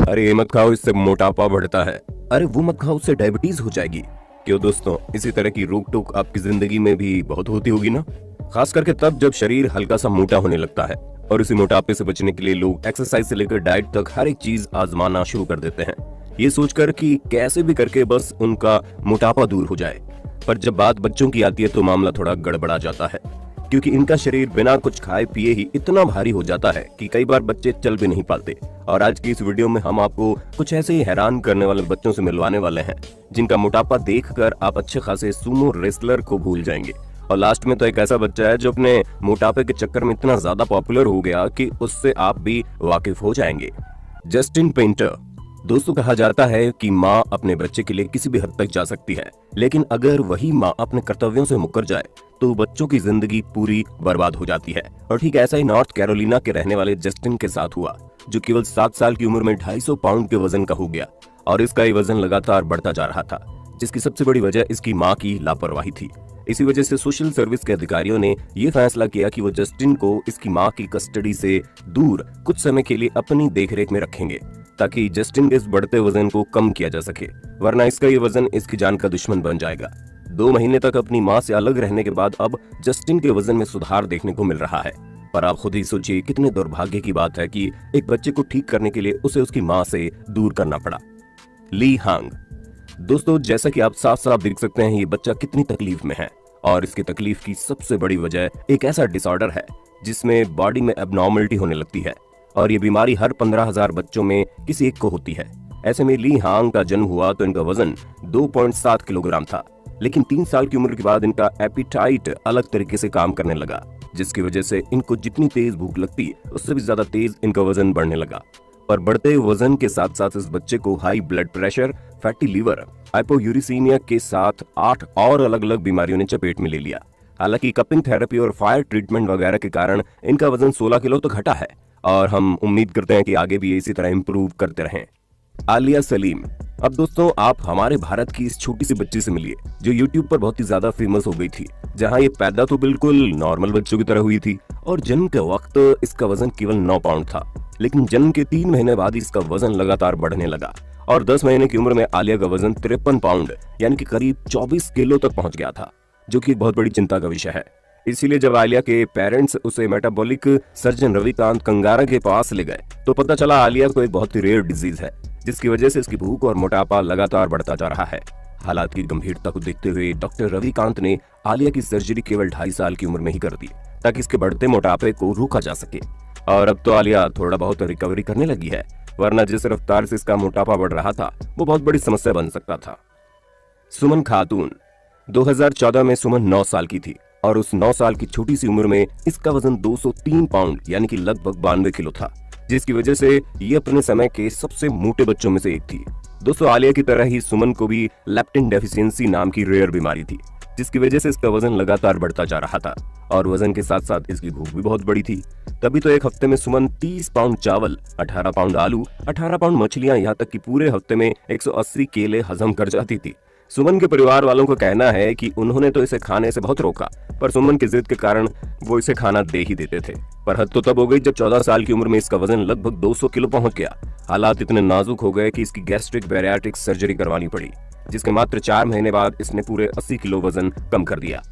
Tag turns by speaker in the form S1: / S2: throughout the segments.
S1: अरे ये मत खाओ, इससे मोटापा बढ़ता है। अरे वो मत खाओ, उससे डायबिटीज हो जाएगी। क्यों दोस्तों, इसी तरह की रोक टोक आपकी जिंदगी में भी बहुत होती होगी ना, खास करके तब जब शरीर हल्का सा मोटा होने लगता है। और इसी मोटापे से बचने के लिए लोग एक्सरसाइज से लेकर डाइट तक हर एक चीज आजमाना शुरू कर देते हैं, ये सोचकर कि कैसे भी करके बस उनका मोटापा दूर हो जाए। पर जब बात बच्चों की आती है तो मामला थोड़ा गड़बड़ा जाता है, क्योंकि इनका शरीर बिना कुछ खाए पिए ही इतना भारी हो जाता है कि कई बार बच्चे चल भी नहीं पाते। और आज की इस वीडियो में हम आपको कुछ ऐसे ही हैरान करने वाले बच्चों से मिलवाने वाले हैं जिनका मोटापा देखकर आप अच्छे खासे सूमो रेसलर को भूल जाएंगे। और लास्ट में तो एक ऐसा बच्चा है जो अपने मोटापे के चक्कर में इतना ज्यादा पॉपुलर हो गया कि उससे आप भी वाकिफ हो जाएंगे। Justin painter. दोस्तों, कहा जाता है कि माँ अपने बच्चे के लिए किसी भी हद तक जा सकती है, लेकिन अगर वही माँ अपने कर्तव्यों से मुकर जाए तो बच्चों की जिंदगी पूरी बर्बाद हो जाती है। और ठीक ऐसा ही नॉर्थ कैरोलिना के रहने वाले जस्टिन के साथ हुआ, जो केवल 7 साल की उम्र में 250 पाउंड के वजन का हो गया। और इसका ये वजन लगातार बढ़ता जा रहा था, जिसकी सबसे बड़ी वजह इसकी माँ की लापरवाही थी। इसी वजह से सोशल सर्विस के अधिकारियों ने ये फैसला किया कि वो जस्टिन को इसकी माँ की कस्टडी से दूर कुछ समय के लिए अपनी देखरेख में रखेंगे, ताकि जस्टिन के इस बढ़ते वजन को कम किया जा सके, वरना इसका ये वजन इसकी जान का दुश्मन बन जाएगा। 2 महीने तक अपनी माँ से अलग रहने के बाद अब जस्टिन के वजन में सुधार देखने को मिल रहा है। पर आप खुद ही सोचिए, कितने दुर्भाग्य की बात है कि एक बच्चे को ठीक करने के लिए उसे उसकी माँ से दूर करना पड़ा। ली हांग। दोस्तों, जैसा कि आप साफ साफ देख सकते हैं, ये बच्चा कितनी तकलीफ में है। और इसकी तकलीफ की सबसे बड़ी वजह एक ऐसा डिसऑर्डर है जिसमें बॉडी में एबनॉर्मलिटी होने लगती है। और ये बीमारी हर 15,000 बच्चों में किसी एक को होती है। ऐसे में ली हांग का जन्म हुआ तो इनका वजन 2.7 किलोग्राम था, लेकिन 3 साल की उम्र के बाद इनका एपिटाइट अलग तरीके से काम करने लगा, जिसकी वजह से इनको जितनी तेज भूख लगती उससे भी ज्यादा तेज इनका वजन बढ़ने लगा। पर बढ़ते वजन के साथ साथ इस बच्चे को high blood pressure, fatty liver, hypouricemia के साथ 8 और अलग अलग बीमारियों ने चपेट में ले लिया। हालांकि कपिंग थेरेपी और फायर ट्रीटमेंट वगैरह के कारण इनका वजन 16 किलो तक घटा है, और हम उम्मीद करते हैं कि आगे भी इसी तरह इंप्रूव करते रहें। आलिया सलीम। अब दोस्तों, आप हमारे भारत की इस छोटी सी बच्ची से मिलिए जो YouTube पर बहुत ही ज्यादा फेमस हो गई थी, जहां ये पैदा तो बिल्कुल नॉर्मल बच्चों की तरह हुई थी और जन्म के वक्त इसका वजन केवल 9 पाउंड था। लेकिन जन्म के 3 महीने बाद इसका वजन लगातार बढ़ने लगा और 10 महीने की उम्र में आलिया का वजन 53 पाउंड यानी कि करीब 24 किलो तक पहुंच गया था, जो कि एक बहुत बड़ी चिंता का विषय है। इसीलिए जब आलिया के पेरेंट्स उसे मेटाबॉलिक सर्जन रविकांत कंगारा के पास ले गए तो पता चला आलिया को एक बहुत ही रेयर डिजीज है, जिसकी वजह से इसकी भूख और मोटापा लगातार बढ़ता जा रहा है। हालात की गंभीरता को देखते हुए डॉक्टर रविकांत ने आलिया की सर्जरी केवल 2.5 साल की उम्र में ही कर दी, ताकि इसके बढ़ते मोटापे को रोका जा सके। और अब तो आलिया थोड़ा बहुत रिकवरी करने लगी है, वरना जिस रफ्तार से इसका मोटापा बढ़ रहा था वो बहुत बड़ी समस्या बन सकता था। सुमन खातून। 2014 में सुमन 9 साल की थी और उस 9 साल की छोटी सी उम्र में इसका वजन 203 पाउंड यानी कि लगभग 92 किलो था, जिसकी वजह से ये अपने समय के सबसे मोटे बच्चों में से एक थी। दोस्तों, आलिया की तरह ही सुमन को भी लेप्टिन डेफिशिएंसी नाम की रेयर बीमारी थी, जिसकी वजह से इसका वजन लगातार बढ़ता जा रहा था और वजन के साथ साथ इसकी भूख भी बहुत बड़ी थी। तभी तो एक हफ्ते में सुमन 30 पाउंड चावल, 18 पाउंड आलू, 18 पाउंड मछलियां, यहाँ तक कि पूरे हफ्ते में 180 केले हजम कर जाती थी। सुमन के परिवार वालों का कहना है कि उन्होंने तो इसे खाने से बहुत रोका, पर सुमन की जिद के कारण वो इसे खाना दे ही देते थे। पर हद तो तब हो गई जब 14 साल की उम्र में इसका वजन लगभग 200 किलो पहुंच गया। हालात इतने नाजुक हो गए कि इसकी गैस्ट्रिक बैरियाट्रिक सर्जरी करवानी पड़ी, जिसके मात्र 4 महीने बाद इसने पूरे 80 किलो वजन कम कर दिया।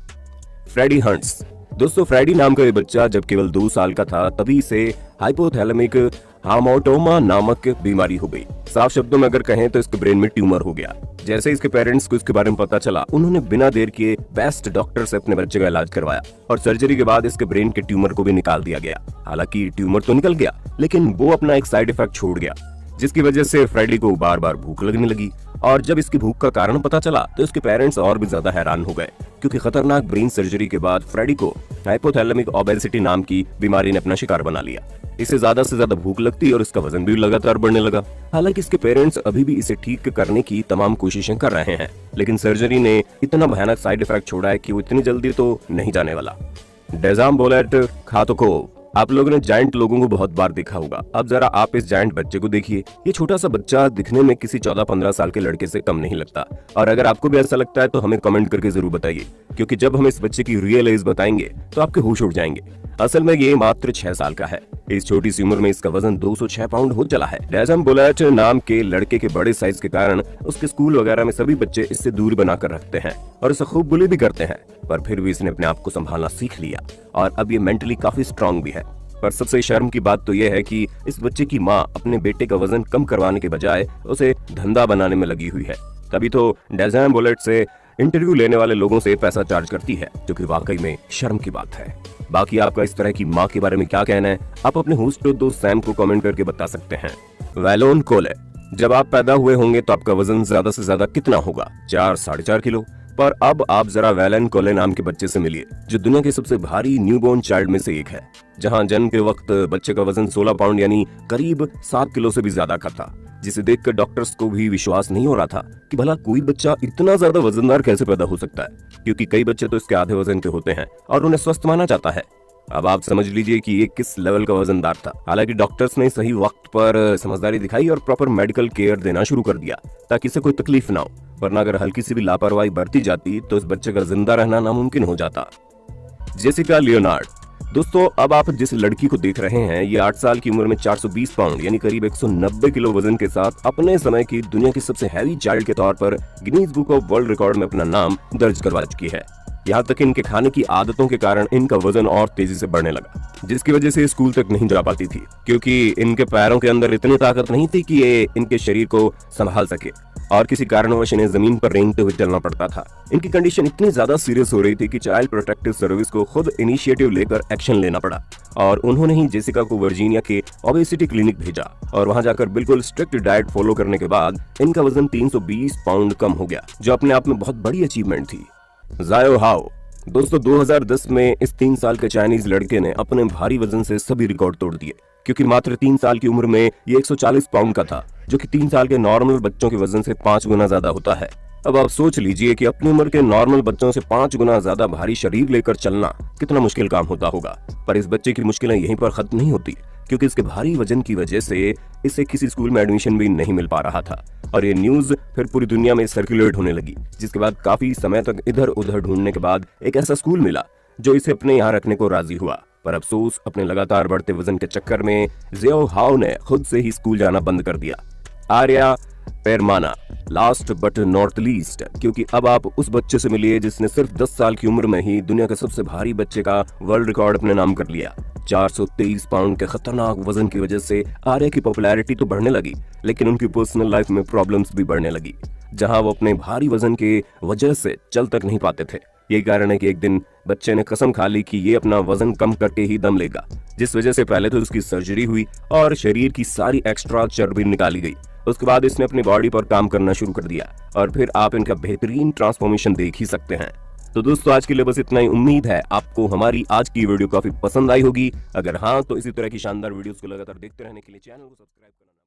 S1: Freddy hunts. दोस्तों, फ्रेडी नाम का ये बच्चा जब केवल 2 साल का था तभी इसे हाइपोथैलेमिक हामाटोमा नामक बीमारी हो गई। साफ शब्दों में अगर कहें तो इसके ब्रेन में ट्यूमर हो गया। जैसे इसके पेरेंट्स को इसके बारे में पता चला, उन्होंने बिना देर किए बेस्ट डॉक्टर से अपने बच्चे का इलाज करवाया और सर्जरी के बाद इसके ब्रेन के ट्यूमर को भी निकाल दिया गया। हालांकि ट्यूमर तो निकल गया, लेकिन वो अपना एक साइड इफेक्ट छोड़ गया, जिसकी वजह से फ्रेडी को बार बार भूख लगने लगी। और जब इसकी भूख का कारण पता चला तो इसके पेरेंट्स और भी ज्यादा हैरान हो गए, क्योंकि खतरनाक ब्रेन सर्जरी के बाद फ्रेडी को हाइपोथैलेमिक ओबेसिटी नाम की बीमारी ने अपना शिकार बना लिया। इसे ज्यादा से ज्यादा भूख लगती और इसका वजन भी लगातार बढ़ने लगा। हालांकि इसके पेरेंट्स अभी भी इसे ठीक करने की तमाम कोशिशें कर रहे हैं, लेकिन सर्जरी ने इतना भयानक साइड इफेक्ट छोड़ा है कि वो इतनी जल्दी तो नहीं जाने वाला। डेजाम्बोलेट खातोकोव। आप लोगों ने जायंट लोगों को बहुत बार देखा होगा। अब जरा आप इस जायंट बच्चे को देखिए। ये छोटा सा बच्चा दिखने में किसी 14-15 साल के लड़के से कम नहीं लगता। और अगर आपको भी ऐसा लगता है तो हमें कमेंट करके जरूर बताइए, क्योंकि जब हम इस बच्चे की रियल एज बताएंगे तो आपके होश उड़ जाएंगे। असल में ये मात्र 6 साल का है। इस छोटी सी उम्र में इसका वजन 206 पाउंड हो चला है। डेज़न बुलेट नाम के लड़के के बड़े साइज के कारण उसके स्कूल वगैरह में सभी बच्चे इससे दूरी बनाकर रखते हैं और इसे खूब बुली भी करते हैं, पर फिर भी इसने अपने आप को संभालना सीख लिया और अब ये मेंटली काफी स्ट्रांग भी है। पर सबसे शर्म की बात तो यह है कि इस बच्चे की माँ अपने बेटे का वजन कम करवाने के बजाय उसे धंधा बनाने में लगी हुई है। तभी तो डेज़न बुलेट से इंटरव्यू लेने वाले लोगों से पैसा चार्ज करती है, जो कि वाकई में शर्म की बात है। बाकी आपका इस तरह की माँ के बारे में क्या कहना है, आप अपने होस्ट दोस्त सैम को कमेंट करके बता सकते हैं। वैलोन कोले, जब आप पैदा हुए होंगे तो आपका वजन ज्यादा से ज्यादा कितना होगा? 4-4.5 किलो। पर अब आप जरा वैलन कोले नाम के बच्चे से मिलिए, जो दुनिया के सबसे भारी न्यूबॉर्न चाइल्ड में से एक है, जहां जन्म के वक्त बच्चे का वजन 16 पाउंड यानी करीब 7 किलो से भी ज्यादा का था, जिसे देखकर डॉक्टर्स को भी विश्वास नहीं हो रहा था कि भला कोई बच्चा इतना ज्यादा वजनदार कैसे पैदा हो सकता है, क्योंकि कई बच्चे तो इसके आधे वजन के होते हैं और उन्हें स्वस्थ माना जाता है। अब आप समझ लीजिए कि ये किस लेवल का वजनदार था। हालांकि डॉक्टर्स ने सही वक्त पर समझदारी दिखाई और प्रॉपर मेडिकल केयर देना शुरू कर दिया ताकि इसे कोई तकलीफ ना हो, वरना अगर हल्की सी भी लापरवाही बरती जाती तो इस बच्चे का जिंदा रहना नामुमकिन हो जाता। जेसिका लियोनार्ड, दोस्तों अब आप जिस लड़की को देख रहे हैं ये 8 साल की उम्र में 420 पाउंड यानी करीब 190 किलो वजन के साथ अपने समय की दुनिया की सबसे हैवी चाइल्ड के तौर पर Guinness book of world record में अपना नाम दर्ज करवा चुकी है। यहाँ तक इनके खाने की आदतों के कारण इनका वजन और तेजी से बढ़ने लगा, जिसकी वजह से स्कूल तक नहीं जा पाती थी, क्योंकि इनके पैरों के अंदर इतनी ताकत नहीं थी कि ये इनके शरीर को संभाल सके और किसी कारणवश इन्हें जमीन पर रेंगते हुए चलना पड़ता था। इनकी कंडीशन इतनी ज्यादा सीरियस हो रही थी कि चाइल्ड प्रोटेक्टिव सर्विस को खुद इनिशिएटिव लेकर एक्शन लेना पड़ा और उन्होंने ही जेसिका को वर्जीनिया के ओबेसिटी क्लिनिक भेजा और वहां जाकर बिल्कुल स्ट्रिक्ट डाइट फॉलो करने के बाद इनका वजन 320 पाउंड कम हो गया, जो अपने आप में बहुत बड़ी अचीवमेंट थी। ज़ाओ हाओ, दोस्तों 2010 में इस 3 साल के चाइनीज लड़के ने अपने भारी वजन से सभी रिकॉर्ड तोड़ दिए, क्योंकि मात्र 3 साल की उम्र में ये 140 पाउंड का था, जो कि 3 साल के नॉर्मल बच्चों के वजन से 5 गुना ज्यादा होता है। अब आप सोच लीजिए कि अपनी उम्र के नॉर्मल बच्चों से 5 गुना ज्यादा भारी शरीर लेकर चलना कितना मुश्किल काम होता होगा। पर इस बच्चे की मुश्किलें यहीं पर खत्म नहीं होती, क्योंकि इसके भारी वजन की वजह से इसे किसी स्कूल में एडमिशन भी नहीं मिल पा रहा था और ये न्यूज फिर पूरी दुनिया में सर्कुलेट होने लगी, जिसके बाद काफी समय तक इधर उधर ढूंढने के बाद एक ऐसा स्कूल मिला जो इसे अपने यहाँ रखने को राजी हुआ। पर अफसोस अपने लगातार बढ़ते वजन के चक्कर में ज़ाओ हाओ ने खुद से ही स्कूल जाना बंद कर दिया। Arya Permana, last but not least, क्योंकि अब आप उस बच्चे से मिलिए जिसने सिर्फ 10 साल की उम्र में ही दुनिया के सबसे भारी बच्चे का वर्ल्ड रिकॉर्ड अपने नाम कर लिया। 423 पाउंड के खतरनाक वजन की वजह से आर्या की पॉपुलैरिटी तो बढ़ने लगी, लेकिन उनकी पर्सनल लाइफ में प्रॉब्लम्स भी बढ़ने लगी, जहां वो अपने भारी वजन के वजह से चल तक नहीं पाते थे। यही कारण है कि एक दिन बच्चे ने कसम खा ली कि ये अपना वजन कम करके ही दम लेगा, जिस वजह से पहले तो उसकी सर्जरी हुई और शरीर की सारी एक्स्ट्रा चर्बी निकाली गई। उसके बाद इसने अपनी बॉडी पर काम करना शुरू कर दिया और फिर आप इनका बेहतरीन ट्रांसफॉर्मेशन देख ही सकते हैं। तो दोस्तों आज के लिए बस इतना ही। उम्मीद है आपको हमारी आज की वीडियो काफी पसंद आई होगी। अगर हाँ तो इसी तरह की शानदार वीडियोस को लगातार देखते रहने के लिए चैनल को सब्सक्राइब करना